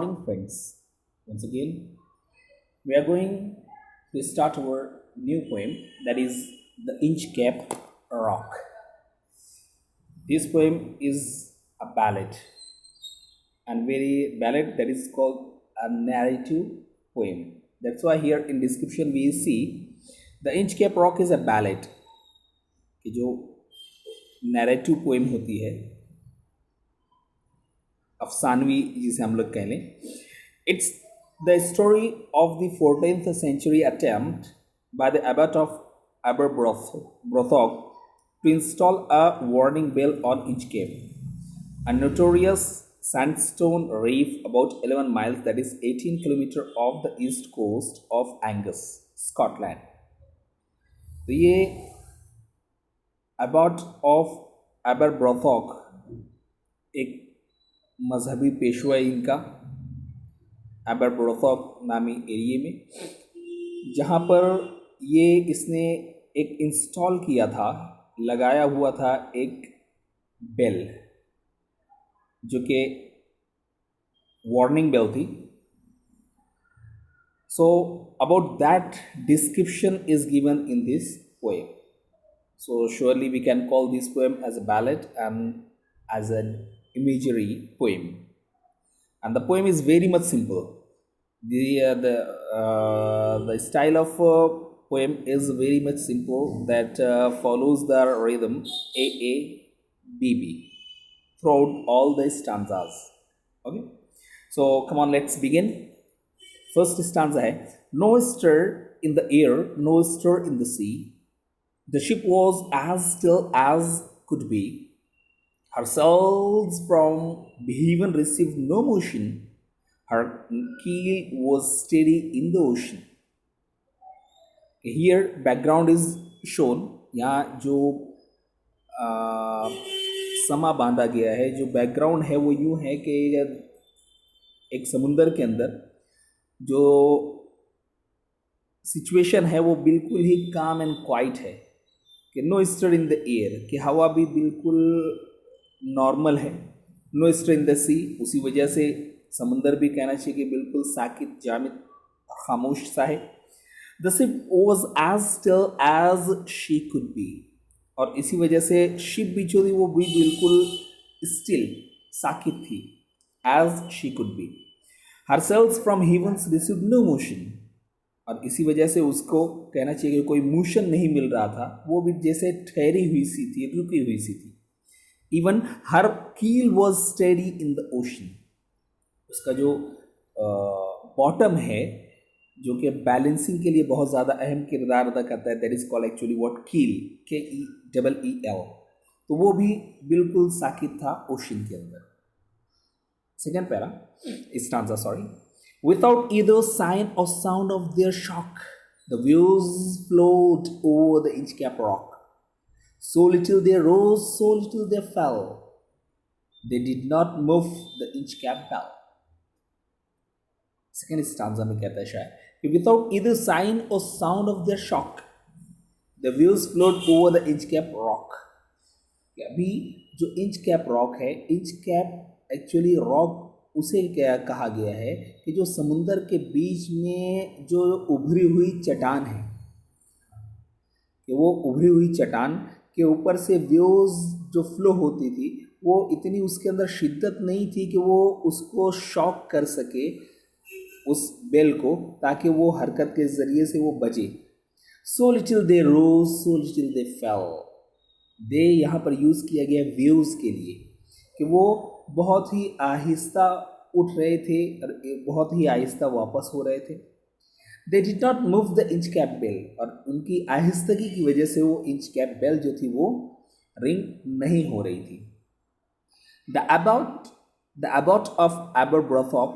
morning, friends. Once again, we are going to start our new poem that is The Inchcape Rock. This poem is a ballad and very ballad that is called a narrative poem. That's why here in description we see The Inchcape Rock is a ballad कि जो narrative poem होती है अफसानवी जिसे हम लोग कह लें. It's the story of the 14th century attempt by the abbot of Aberbrothok to install a warning bell on Inchcape, a notorious sandstone reef about 11 miles, that is 18 kilometers off the east coast of Angus, Scotland. तो ये abbot of Aberbrothok एक मजहबी पेशवा इनका एबरब्रोथॉक नामी एरिए में, जहाँ पर ये इसने एक इंस्टॉल किया था, लगाया हुआ था एक बेल जो कि वार्निंग बेल थी. So about that description is given in this poem. So surely we can call this poem as a ballad and as an imagery poem, and the poem is very much simple. The style of poem is very much simple, that follows the rhythm AABB throughout all the stanzas. Okay, so come on, let's begin. First stanza hai: no stir in the air, no stir in the sea, the ship was as still as could be, her sails from behaven received no motion, her keel was steady in the ocean. Here background is shown. यहाँ जो समा बांधा गया है, जो background है वो यूँ है कि एक समुंदर के अंदर जो सिचुएशन है वो बिल्कुल ही काम एंड क्वाइट है, कि no stir in the air, कि हवा भी बिल्कुल नॉर्मल है. No stir in the sea, उसी वजह से समुंदर भी कहना चाहिए कि बिल्कुल साकित, जामिद, खामोश सा है. The ship was as still as she could be, और इसी वजह से शिप भी जो थी वो भी बिल्कुल स्टिल, साकित थी, as she could be. Her sails from heavens receive no motion, और इसी वजह से उसको कहना चाहिए कि कोई मोशन नहीं मिल रहा था, वो भी जैसे ठहरी हुई सी थी, रुकी हुई सी थी. इवन हर कील was steady in the ocean, उसका जो बॉटम है जो कि बैलेंसिंग के लिए बहुत ज़्यादा अहम किरदार अदा करता है, that is called actually what कील, KEEL, तो वो भी बिल्कुल साकित था ओशन के अंदर. Second para stanza, sorry. Without either sign or sound of their shock, the views float over the Inchcape rock. So little they rose, so little they fell. They did not move the Inchcape bell. Second stanza में कहता है शायद, without either sign or sound of their shock, the waves flowed over the Inchcape rock. अभी जो Inchcape rock है, Inchcape actually rock उसे क्या कहा गया है कि जो समुंदर के बीच में जो उभरी हुई चट्टान है, कि वो उभरी हुई चट्टान के ऊपर से वेव्स जो फ्लो होती थी वो इतनी उसके अंदर शिद्दत नहीं थी कि वो उसको शॉक कर सके उस बेल को, ताकि वो हरकत के ज़रिए से वो बचे. सो लिटिल दे रोज, सो लिटिल दे फेल. दे यहाँ पर यूज़ किया गया वेव्स के लिए, कि वो बहुत ही आहिस्ता उठ रहे थे और बहुत ही आहिस्ता वापस हो रहे थे. They did not move the Inchcape bell, और उनकी आहिस्तगी की वजह से वो Inchcape bell जो थी वो रिंग नहीं हो रही थी. The abbot of Aberbrothok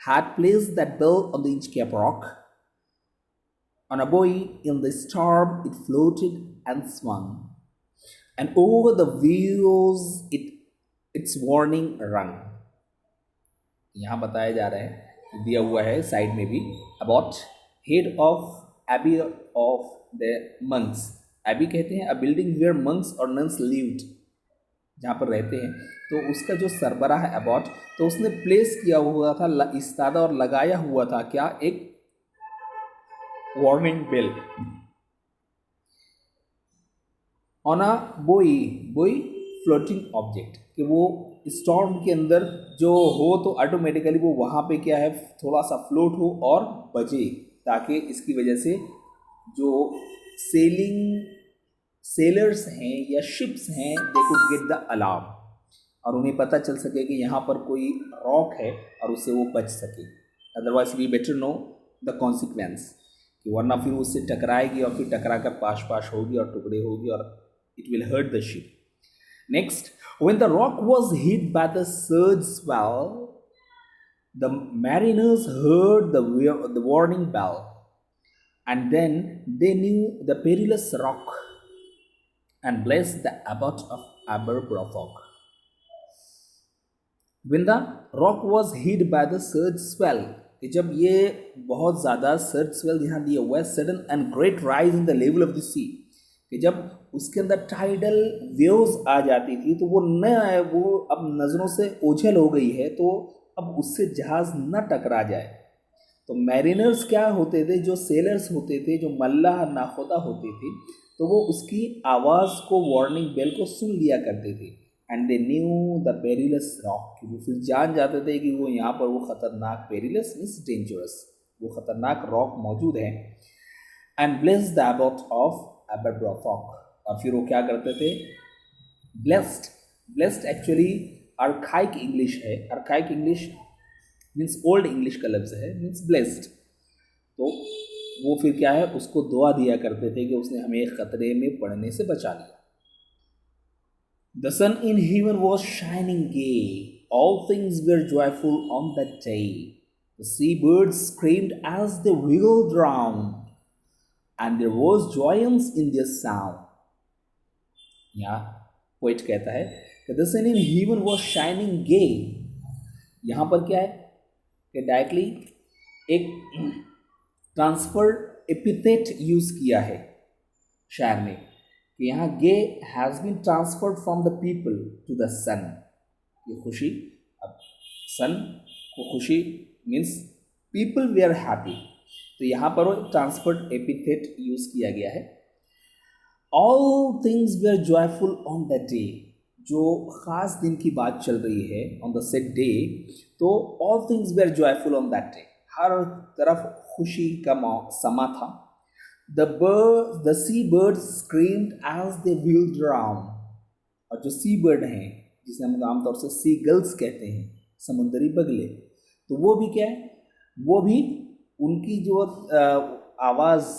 had placed that bell on the Inchcape rock. On a buoy in the storm it floated and swung, and over the waves its warning rung. यहाँ बताया जा रहा है, दिया हुआ है साइड में भी, abbot, head of abbey of the monks. Abbey कहते हैं a building where monks or nuns lived. जहाँ पर रहते हैं, तो उसका जो सरबराह है अबॉट, तो उसने प्लेस किया हुआ था इस्तादा और लगाया हुआ था क्या, एक वार्निंग बेल ऑन अ बोई बोई फ्लोटिंग ऑब्जेक्ट, कि वो स्टॉर्म के अंदर जो हो तो ऑटोमेटिकली वो वहाँ पे क्या है थोड़ा सा फ्लोट हो और बजे, ताकि इसकी वजह से जो सेलर्स हैं या शिप्स हैं they could get the alarm, और उन्हें पता चल सके कि यहाँ पर कोई रॉक है और उससे वो बच सके। Otherwise we better know the consequence, कि वरना फिर उससे टकराएगी और फिर टकरा कर पाश पाश होगी और टुकड़े होगी और it will hurt the ship. Next, when the rock was hit by the surge swell, the mariners heard the warning bell, and then they knew the perilous rock and blessed the abbot of Aberbrothock. When the rock was hit by the surge swell, कि जब ये बहुत ज़्यादा search swell यहाँ दिया हुआ है, sudden and great rise in the level of the sea, कि जब उसके अंदर टाइडल वेव्स आ जाती थी तो वो न वो अब नज़रों से ओझल हो गई है, तो अब उससे जहाज़ न टकरा जाए। तो मैरिनर्स क्या होते थे, जो सेलर्स होते थे, जो मल्लाह नाखुदा होते थे, तो वो उसकी आवाज़ को, वार्निंग बेल को सुन लिया करते थे। And they knew the perilous rock, कि वो फिर जान जाते थे कि वो यहाँ पर वो ख़तरनाक, पेरिलस मीन्स डेंजरस, वो ख़तरनाक रॉक मौजूद है। And bless the abbot of Aberbrothok, और फिर वो क्या करते थे, ब्लेस्ड एक्चुअली आर्काइक इंग्लिश है, archaic English means old English का लफ्ज़ है, मीन्स ब्लेस्ड। तो वो फिर क्या है, उसको दुआ दिया करते थे कि उसने हमें ख़तरे में पड़ने से बचा लिया। The sun in heaven was shining gay, all things were joyful on that day. The seabirds screamed as they wheeled round, and there was joyance in their sound. यहाँ पोइट कहता है कि the sun in heaven was shining gay. यहाँ पर क्या है कि directly एक ट्रांसफर एपिथेट यूज किया है शायर ने, कि यहाँ gay has been transferred from the people to the sun, ये खुशी, अब सन को खुशी मीन्स पीपल वे आर हैप्पी, तो यहाँ पर वो ट्रांसफर्ड एपिथेट यूज किया गया है। ऑल थिंग्स वे are joyful on that day, जो ख़ास दिन की बात चल रही है ऑन द सेट डे, तो ऑल थिंग्स वे are joyful on that day, हर तरफ खुशी का समा था। The sea birds screamed as they wheeled around, और जो सी बर्ड हैं जिसे हम आमतौर से सी गर्ल्स कहते हैं, समुद्री बगले, तो वो भी क्या है, वो भी उनकी जो आवाज़,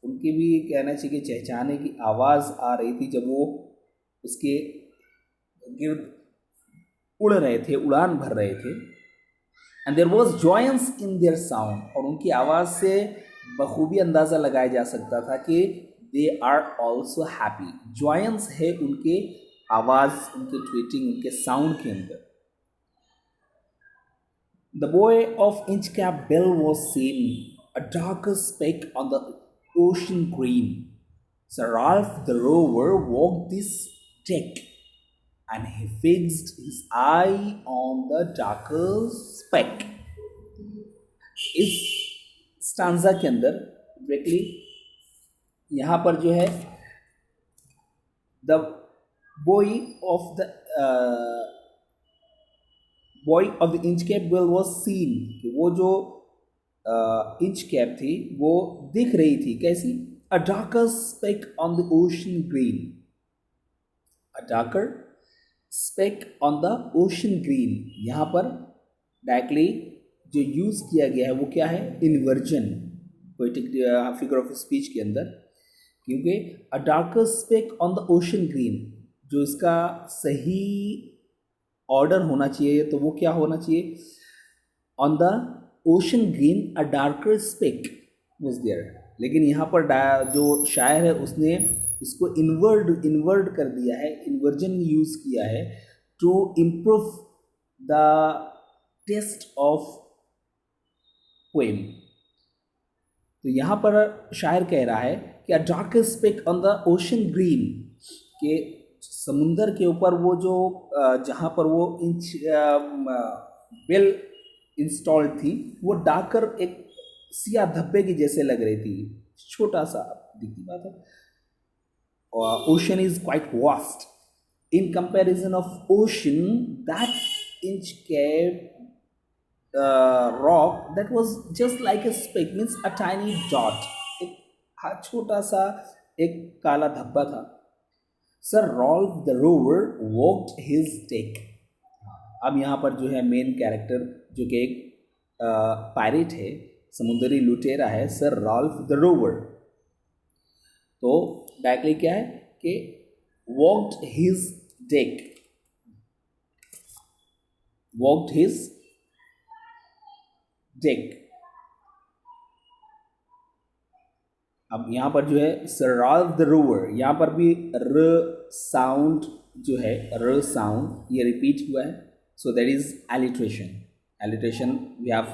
उनकी भी कहना चाहिए चहचहाने की आवाज़ आ रही थी जब वो उसके गिर्द उड़ रहे थे, उड़ान भर रहे थे। And there was joyance in their sound, और उनकी आवाज़ से बखूबी अंदाज़ा लगाया जा सकता था कि they are also happy. Joyance है उनके आवाज़, उनके ट्वीटिंग, उनके साउंड के अंदर। The buoy of Inchcape bell was seen, a darker speck on the ocean green. Sir Ralph the rover walked this deck and he fixed his eye on the darker speck. इस stanza के अंदर directly यहाँ पर जो है the buoy of the Inchcape bell was seen, कि वो जो इंच कैप थी वो दिख रही थी कैसी, a darker speck on the ocean green, a darker speck on the ocean green. यहाँ पर डायरेक्टली जो यूज़ किया गया है वो क्या है, inversion, poetic figure of speech के अंदर, क्योंकि a darker speck on the ocean green, जो इसका सही ऑर्डर होना चाहिए तो वो क्या होना चाहिए, on the ocean green a darker speck was there, लेकिन यहाँ पर जो शायर है उसने इसको इन्वर्ट कर दिया है, इन्वर्जन यूज़ किया है to improve the taste of poem. तो यहाँ पर शायर कह रहा है कि a darker speck on the ocean green, के समुंदर के ऊपर वो जो जहाँ पर वो इंच बेल इंस्टॉल्ड थी वो डाकर एक सिया धब्बे की जैसे लग रही थी, छोटा सा दिखती बात है. Ocean is quite vast. In comparison of ocean, that inch cap rock that was just like a speck, means a tiny dot. एक छोटा सा एक काला धब्बा था. Sir Rolf the Rover walked his deck. अब यहाँ पर जो है मेन कैरेक्टर जो कि एक पायरेट है, समुद्री लुटेरा है, सर रॉल्फ द रोवर. तो डायरेक्टली क्या है कि walked his deck, walked his deck. अब यहाँ पर जो है सर रॉल्फ द रोवर, यहाँ पर भी र साउंड जो है, र साउंड ये रिपीट हुआ है. So that is alliteration. Alliteration we have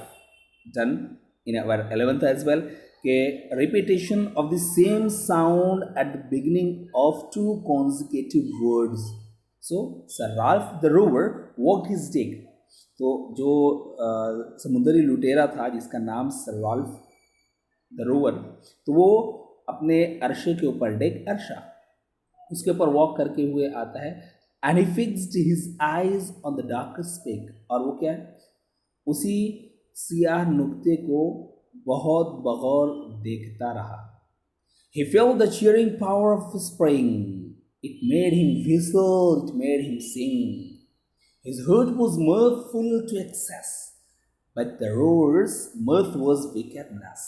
done in our 11th as well, के repetition of the same sound at the beginning of two consecutive words. So Sir Ralph the Rover walked his deck. तो जो समुद्री लुटेरा था जिसका नाम sir Rolf the rover, तो वो अपने अरशे के ऊपर, डेक अरशा, उसके ऊपर वॉक करके हुए आता है. And he fixed his eyes on the darkest speck. और वो क्या है, उसी सियाह नुक्ते को बहुत बगौर देखता रहा. He felt the cheering power of spring. It made him whistle, it made him sing. His heart was mirthful to excess, but the roar's mirth was wickedness.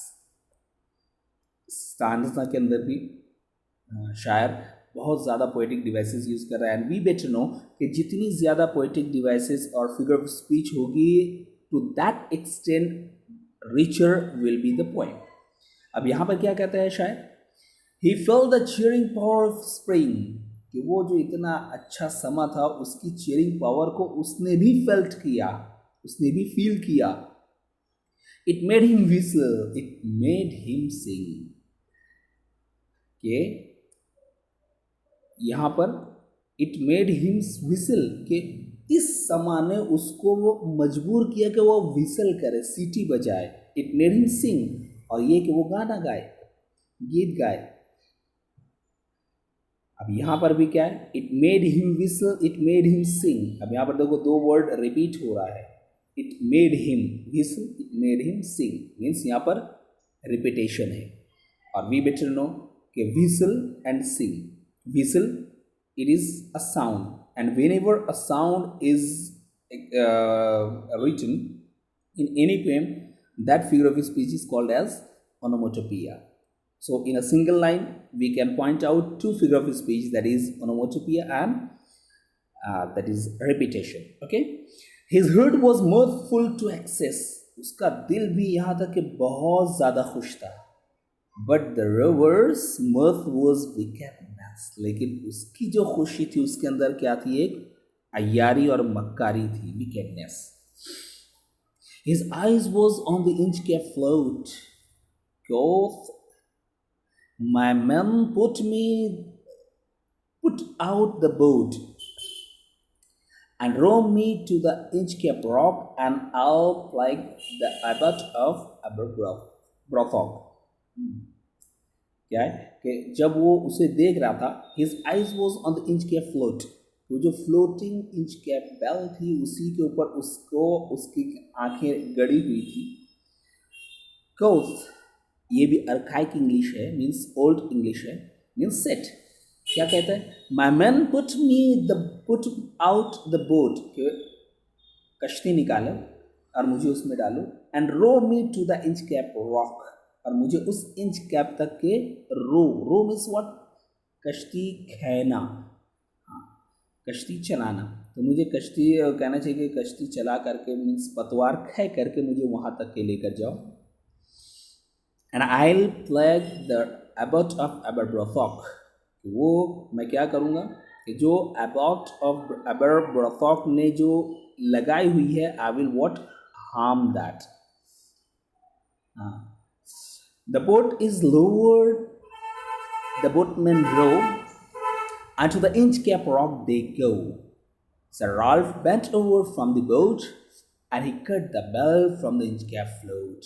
Stanza के अंदर भी शायर बहुत ज़्यादा पोएटिक डिवाइसेस यूज़ कर रहा है. And we better no कि जितनी ज़्यादा पोएटिक डिवाइसेस और फिगर ऑफ स्पीच होगी, to that extent richer will be the poem. अब यहाँ पर क्या कहता है शायद, he felt the cheering power of spring, कि वो जो इतना अच्छा समा था उसकी cheering power को उसने भी felt किया, उसने भी feel किया. It made him whistle, it made him sing. कि यहाँ पर it made him whistle, कि इस समा ने उसको वो मजबूर किया कि वो विसल करे, सीटी बजाए. इट मेड हिम सिंग, और ये कि वो गाना गाए, गीत गाए. अब यहाँ पर भी क्या है, it made him whistle, it made him सिंग. अब यहाँ पर देखो दो वर्ड रिपीट हो रहा है, it made him whistle, it made him Singh, means यहाँ पर रिपीटेशन है. और वी बेटर नो कि whistle and Singh. Whistle, it is a sound, and whenever a sound is written in any poem, that figure of speech is called as onomatopoeia. So in a single line we can point out two figure of speech, that is onomatopoeia and that is repetition. Okay, his heart was mirthful to excess. उसका दिल भी यहाँ तक कि बहुत ज़्यादा खुश था. But the rover's mirth was wickedness. लेकिन उसकी जो खुशी थी उसके अंदर क्या थी, एक अय्यारी और मक्कारी थी, wickedness. His eyes was on the Inchcape float. Quoth, my men put out the boat and row me to the Inchcape rock, and I'll plague the abbot of Aberbrothock. क्या है कि जब वो उसे देख रहा था, his eyes was on the Inchcape float, वो जो फ्लोटिंग इंचकैप बेल थी उसी के ऊपर उसको उसकी आंखें गड़ी हुई थी. कोथ, ये भी अर्काइक इंग्लिश है, मीन्स ओल्ड इंग्लिश है, मीन्स सेट. क्या कहता है, my man put out the boat, कश्ती निकालो और मुझे उसमें डालो, and row me to the Inchcape rock, और मुझे उस इंच कैप तक के रो मीन्स व्हाट, कश्ती खेना, हाँ कश्ती चलाना. तो मुझे कश्ती कहना चाहिए कि कश्ती चला करके मीन्स पतवार खे करके मुझे वहाँ तक के लेकर जाओ. And I will plague the abbot of Aberbrothok, वो मैं क्या करूँगा कि जो एबॉट ऑफ एबरब्रॉथॉक ने जो लगाई हुई है, I will what, harm that. हाँ, the boat is lowered, the boatman row, and to the Inchcape Rock they go. Sir Ralph bent over from the boat and he cut the bell from the Inchcape float.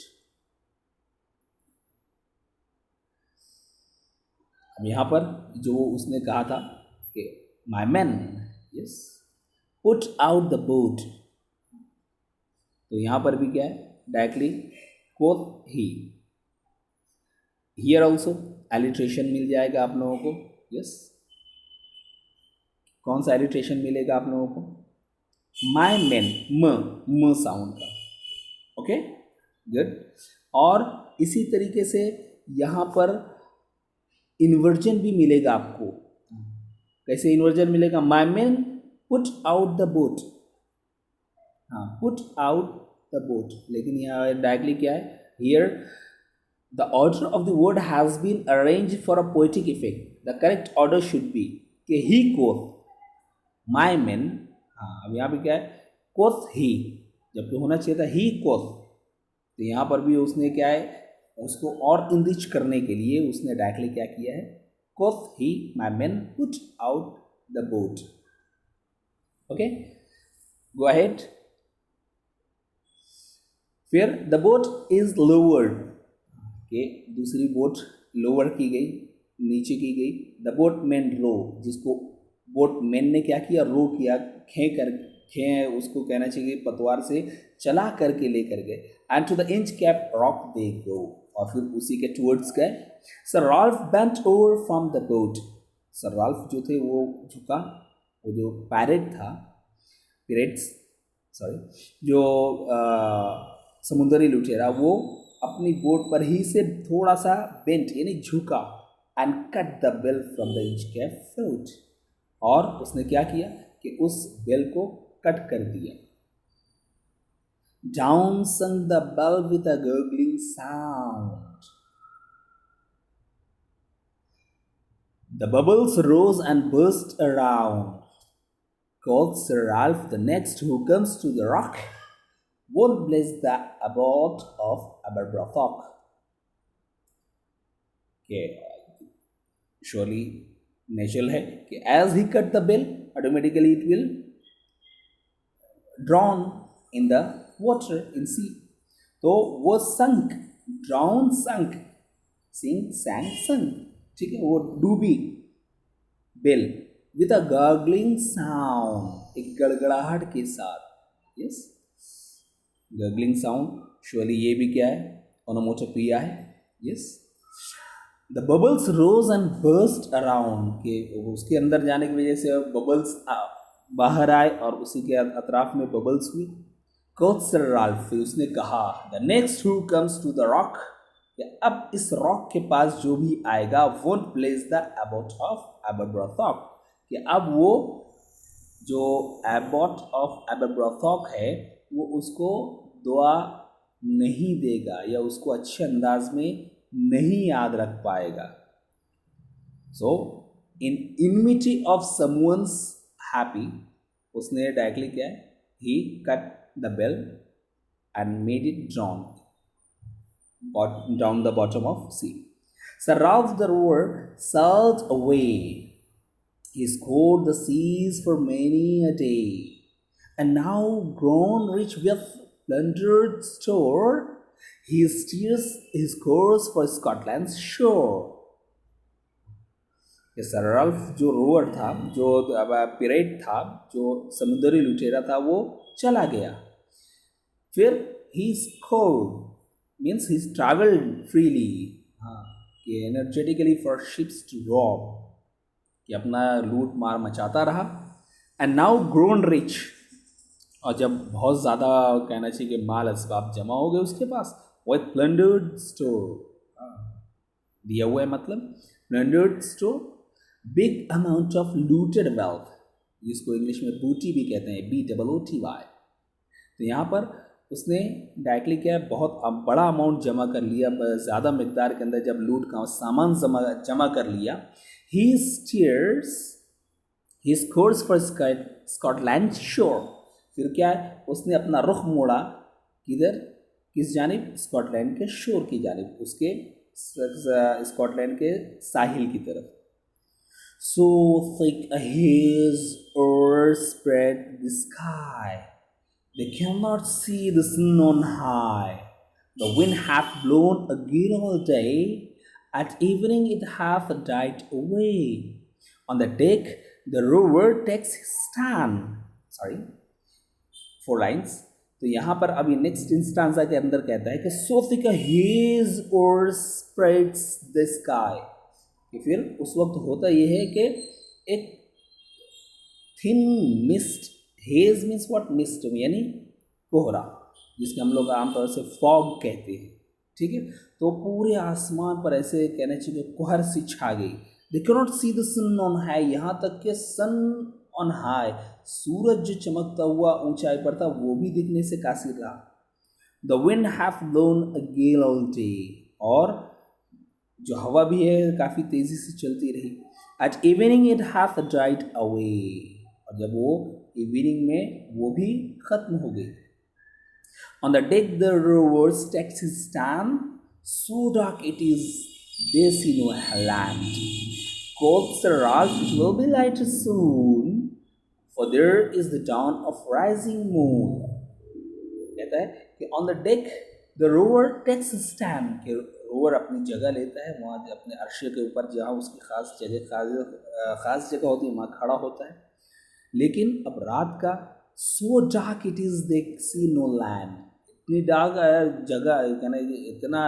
अब यहाँ पर जो उसने कहा था कि my men, yes, put out the boat, तो यहाँ पर भी क्या है, directly quoth he. Here also alliteration मिल जाएगा आप लोगों को. yes, कौन सा alliteration मिलेगा आप लोगों को? my men, म साउंड का. Okay, good. और इसी तरीके से यहाँ पर इन्वर्जन भी मिलेगा आपको. कैसे इन्वर्जन मिलेगा? my men put out the boat. हाँ, put out the boat, लेकिन यहाँ डायरेक्टली क्या है? here the order of the word has been arranged for a poetic effect. The correct order should be कि he quoth, my men. हाँ, अब यहाँ पे क्या है? quoth he, जबकि होना चाहिए था he quoth. तो यहाँ पर भी उसने क्या है, उसको और इनरिच करने के लिए उसने डायरेक्टली क्या किया है? quoth he, my men put out the boat. Okay, go ahead. फिर the boat is lowered. कि दूसरी बोट लोअर की गई, नीचे की गई. द बोट मैन रो, जिसको बोट मैन ने क्या किया? रो किया, खे उसको कहना चाहिए पतवार से चला करके लेकर गए. And to the Inchcape Rock they go, और फिर उसी के टूवर्ड्स गए. Sir Ralph bent over from the boat. Sir Ralph जो थे वो झुका. वो जो पिरेट्स जो समुद्री लुटेरा, वो अपनी बोट पर ही से थोड़ा सा बेंट यानी झुका. And cut the bell from the Inchcape float, और उसने क्या किया कि उस बेल को कट कर दिया. Down sank the bell with a gurgling sound. The bubbles rose and burst around. Quoth Sir Ralph, the next who comes to the rock won't bless the abbot of Aberbrothock. Okay, surely natural है कि as he cut the bell, automatically it will drown in the water in sea. तो वो sunk, drown sunk, sink sang sunk, ठीक है, वो डूबी bell with a gurgling sound, एक गड़गड़ाहट के साथ. yes, gurgling sound, surely ये भी क्या है? onomatopoeia है. yes, the bubbles rose and burst around, के उसके अंदर जाने की वजह से बबल्स बाहर आए और उसी के अतराफ में बबल्स हुई. Quoth Sir Ralph, फिर उसने कहा, the next who comes to the rock, अब इस रॉक के पास जो भी आएगा, won't place the abbot of Aberbrothock, कि अब वो जो एबॉट ऑफ एबरब्रॉथॉक है वो उसको दुआ नहीं देगा या उसको अच्छे अंदाज में नहीं याद रख पाएगा. So in enmity of someone's happy, उसने डायरेक्टली क्या है? He cut the bell and made it down the bottom of sea. Sir Ralph the rower sailed away. He scoured the seas for many a day, and now grown rich with plundered store, he steers his course for Scotland's shore. ये sir Ralph जो rover था, जो pirate था, जो समुद्री लुटेरा था, वो चला गया. फिर he scoured means he traveled freely, हाँ, कि energetically for ships to rob, कि अपना लूट मार मचाता रहा. एंड नाउ ग्रोन रिच, और जब बहुत ज़्यादा कहना चाहिए कि माल असबाब जमा हो गए उसके पास, विथ प्लंडर्ड स्टोर, दिया हुआ है मतलब plundered store, big amount of looted wealth, जिसको इंग्लिश में बूटी भी कहते हैं, BOOTY. तो यहाँ पर उसने डायरेक्टली क्या है, बहुत बड़ा अमाउंट जमा कर लिया, ज़्यादा मकदार के अंदर जब लूट का सामान जमा कर लिया. He steers his course for Scotland's shore. फिर क्या है, उसने अपना रुख मोड़ा किधर, किस जानिब? स्कॉटलैंड के शोर की जानिब, उसके स्कॉटलैंड के साहिल की तरफ. So thick a haze o'erspread the sky. They cannot see the sun on high. The wind hath blown a gale all day. At evening it hath died away. On the deck the rower takes his stand. Sorry, 4 lines. तो यहाँ पर अभी next इंस्टांसा के अंदर कहता है कि so thick a hedge और स्प्रेड्स द स्काई, कि फिर उस वक्त होता यह है कि एक thin mist, hedge means what, mist यानी कोहरा, जिसके हम लोग आमतौर से फॉग कहते हैं, ठीक है। तो पूरे आसमान पर ऐसे कहना चाहिए कोहर सी छा गई। They can not see the sun on high, यहाँ तक कि सन ऑन हाई, सूरज जो चमकता हुआ ऊंचाई पर था वो भी दिखने से कासिर रहा। The wind have blown a gale all day, और जो हवा भी है काफ़ी तेज़ी से चलती रही। At evening it have dried away, और जब वो इवनिंग में वो भी ख़त्म हो गई। On the deck the rowers takes his stand, so dark it is they see no land. Quoth Sir Ralph, it will be lighter soon, for there is the dawn of rising moon. कहता है कि on the deck the rower takes his stand, कि rover अपनी जगह लेता है वहाँ अपने अर्शे के ऊपर, जहाँ उसकी खास जगह होती है वहाँ खड़ा होता है। लेकिन अब रात का so dark it is they see no land, इतनी डार्क जगह, कहना इतना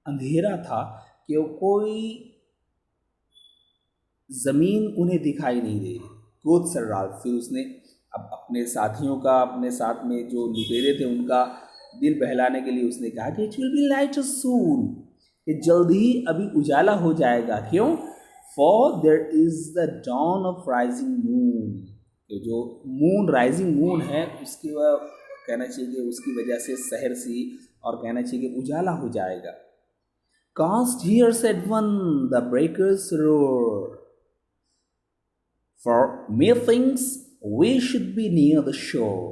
अंधेरा था कि कोई ज़मीन उन्हें दिखाई नहीं दे रही। क्रोध सर राल्फ, फिर उसने अब अपने साथियों का, अपने साथ में जो लुटेरे थे उनका दिल बहलाने के लिए उसने कहा कि it will be light soon, कि जल्द ही अभी उजाला हो जाएगा। क्यों? For there is the dawn of rising moon, जो मून, राइजिंग मून है उसकी वह कहना चाहिए कि उसकी वजह से शहर सी, और कहना चाहिए कि उजाला हो जाएगा। Cast here, said one, the breakers roar, for methinks we should be near the shore.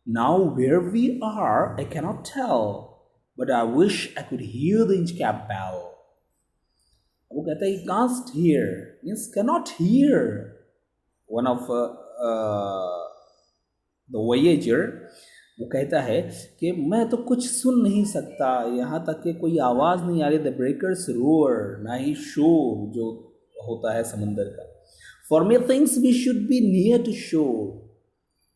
Now where we are I cannot tell, but I wish I could hear the Inchcape bell. वो कहता है cast here means cannot hear. One of the voyager, वो कहता है कि मैं तो कुछ सुन नहीं सकता, यहाँ तक कि कोई आवाज़ नहीं आ रही। द ब्रेकर्स रोअर, ना ही शोर जो होता है समंदर का। For methinks we should be near to shore,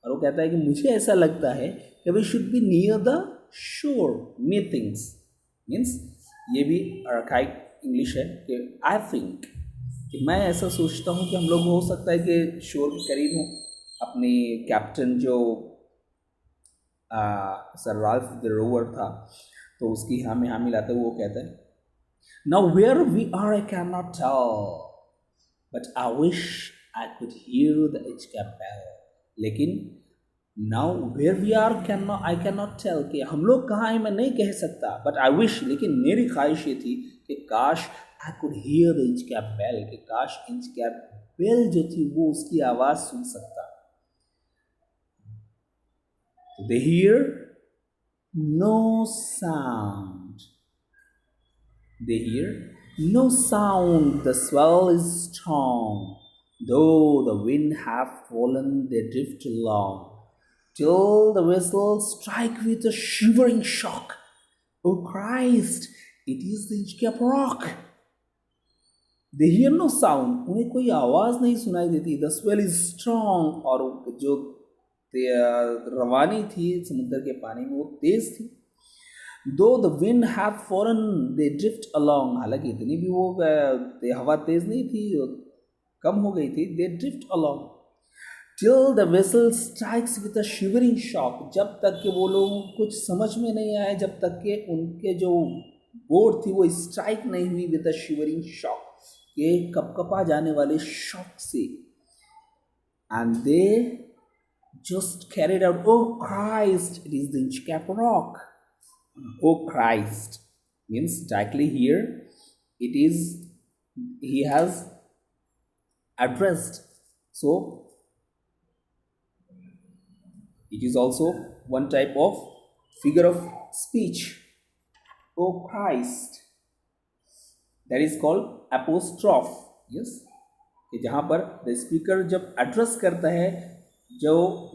और वो कहता है कि मुझे ऐसा लगता है कि we should be near the shore. Me things means, ये भी आर्काइक इंग्लिश है कि आई थिंक, कि मैं ऐसा सोचता हूँ कि हम लोग हो सकता है कि शोर के करीब हों। अपनी कैप्टन जो सर राल्फ द रोवर था, तो उसकी हाँ मिलाते हुए वो कहता है now where we are I can not tell, but I wish I could hear the Inchcape bell। लेकिन now where we are I can not tell, कि हम लोग कहाँ हैं मैं नहीं कह सकता, बट आई विश, लेकिन मेरी ख्वाहिश ये थी कि काश आई could hear the Inchcape bell, कि काश Inchcape bell जो थी वो उसकी आवाज़ सुन सकता। They hear no sound. They hear no sound. The swell is strong. Though the wind have fallen, they drift along, till the vessel strike with a shivering shock. Oh Christ! It is the Inchcape rock. They hear no sound. उन्हें कोई आवाज़ नहीं सुनाई देती. The swell is strong. और जो रवानी थी समुद्र के पानी में वो तेज थी। दो the wind have fallen they drift along, हालांकि इतनी भी वो हवा तेज नहीं थी, कम हो गई थी। They drift along till the vessel strikes with a shivering shock, जब तक कि वो लोग कुछ समझ में नहीं आए, जब तक कि उनके जो बोट थी वो स्ट्राइक नहीं हुई विद अ शिवरिंग शॉक, के कपकपा जाने वाले शॉक से। And they just carried out, oh Christ, it is the Inchcape rock. Oh Christ means directly here it is, he has addressed, so it is also one type of figure of speech. Oh Christ, that is called apostrophe. Yes, कि जहाँ पर the speaker जब address करता है, जो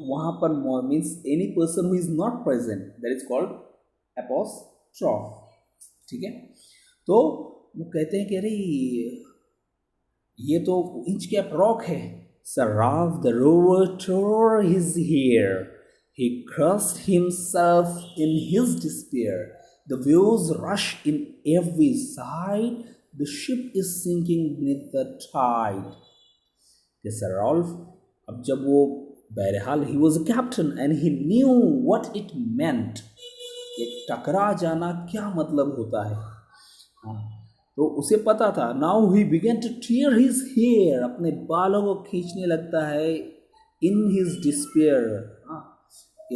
वहाँ पर means any person who is not present, that is called apostrophe. ठीक है, तो वो कहते हैं कि अरे ये तो इंच कैप रॉक है। Saraf the rover tore his hair. He crushed himself in his despair. The waves rush in every side. The ship is sinking beneath the tide. Sir Rolf, अब जब वो बहरहाल he was a captain and he knew what it meant. कि टकरा जाना क्या मतलब होता है। हाँ, तो उसे पता था। Now he began to tear his hair, अपने बालों को खींचने लगता है। इन हिज डिस्पेयर,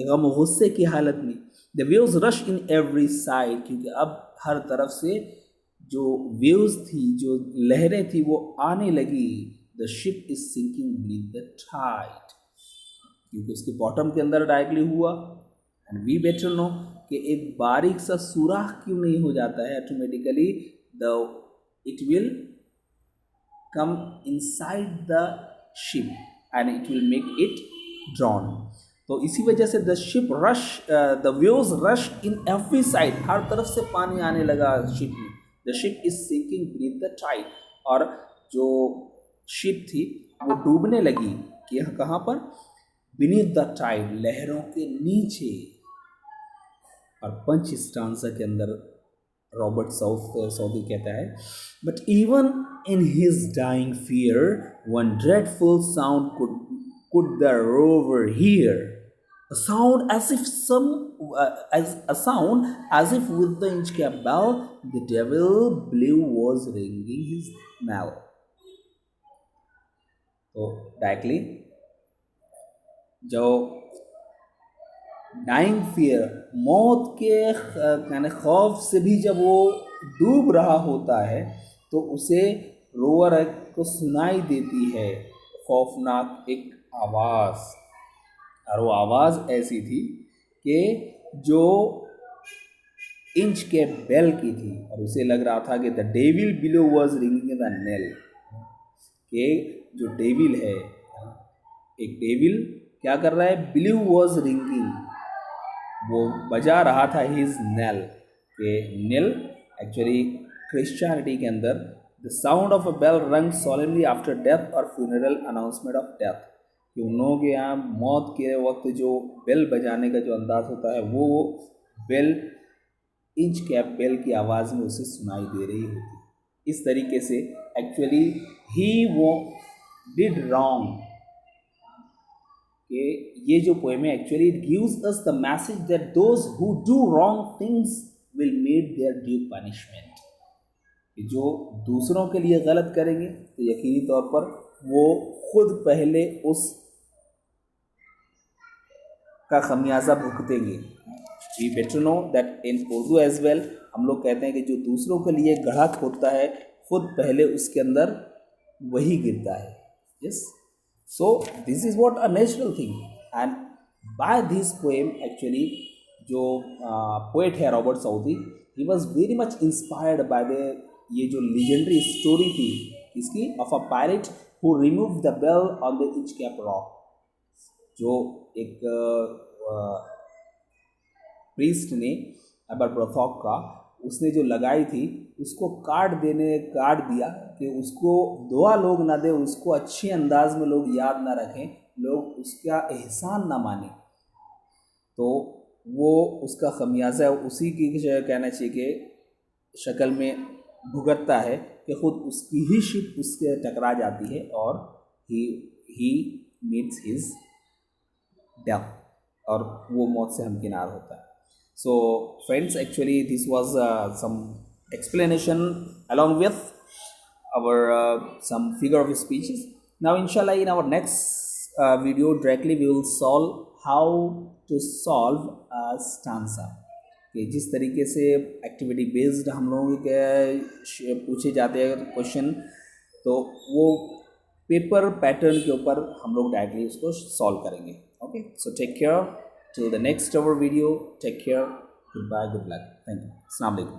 गम गुस्से की हालत में। The waves rush in every side, क्योंकि अब हर तरफ से जो वेव्स थी, जो लहरें थी, वो आने लगी। The ship is sinking beneath the tide, क्योंकि उसके बॉटम के अंदर डायरेक्टली हुआ। एंड वी बेटर नो कि एक बारीक सा सुराख क्यों नहीं हो जाता है automatically, it will come inside the ship and it will make it drawn. तो इसी वजह से the ship rush, the waves rush in every side, हर तरफ से पानी आने लगा शिप में। the ship is sinking beneath the tide, और जो शिप थी वो डूबने लगी कि कहाँ पर, beneath the tide, लहरों के नीचे। और पंच स्टांसा के अंदर रॉबर्ट साउदी कहता है, but even in his dying fear one dreadful sound could the rover hear, a sound as if with the inch cap bell the devil blew was ringing his knell. तो directly जो dying fear, मौत के यानी खौफ से भी जब वो डूब रहा होता है, तो उसे रोवर को सुनाई देती है खौफनाक एक आवाज़। और वो आवाज़ ऐसी थी कि जो इंच के बेल की थी, और उसे लग रहा था कि the devil below was ringing the nail, कि जो डेविल है, एक डेविल क्या कर रहा है, बिलो वॉज रिंगिंग, वो बजा रहा था हिज नेल, के नेल एक्चुअली क्रिश्चियनिटी के अंदर the sound of a bell rung solemnly after death और फ्यूनरल अनाउंसमेंट ऑफ डेथ, कि उन लोगों के यहाँ मौत के वक्त जो बेल बजाने का जो अंदाज होता है, वो बेल इंच कैप बेल की आवाज़ में उसे सुनाई दे रही होती। इस तरीके से एक्चुअली ही वो डिड रॉन्ग, कि ये जो पोएम है actually it gives us the message that those who do wrong things will met their due punishment. जो दूसरों के लिए गलत करेंगे तो यकीनी तौर पर वो खुद पहले उस का खमियाजा भुगतेंगे। We better know that in Urdu as well, हम लोग कहते हैं कि जो दूसरों के लिए गढ़ा खोदता है, खुद पहले उसके अंदर वही गिरता है। Yes, so this is what a natural thing, and by this poem actually जो पोएट है Robert Southey, he was very much inspired by the ये जो लीजेंडरी स्टोरी थी इसकी, of a pirate who remove the bell on the Inchcape rock. जो एक priest ने अबरब्रथॉक का, उसने जो लगाई थी उसको काट दिया कि उसको दुआ लोग ना दे, उसको अच्छे अंदाज में लोग याद ना रखें, लोग उसका एहसान ना माने, तो वो उसका खमियाजा उसी की कहना चाहिए कि शक्ल में भुगतता है कि खुद उसकी ही शिप उससे टकरा जाती है और ही मीट्स हिज डेथ, और वो मौत से हमकिनार होता है। So friends, actually this was some explanation along with our some figure of speeches. Now inshallah in our next video directly we will solve how to solve a stanza, कि जिस तरीके से एक्टिविटी बेस्ड हम लोगों के पूछे जाते हैं क्वेश्चन, तो वो पेपर पैटर्न के ऊपर हम लोग डायरेक्टली उसको सॉल्व करेंगे। Okay, so take care till the next our video. Take care. Goodbye. Good luck. Thank you. Assalamu alaikum.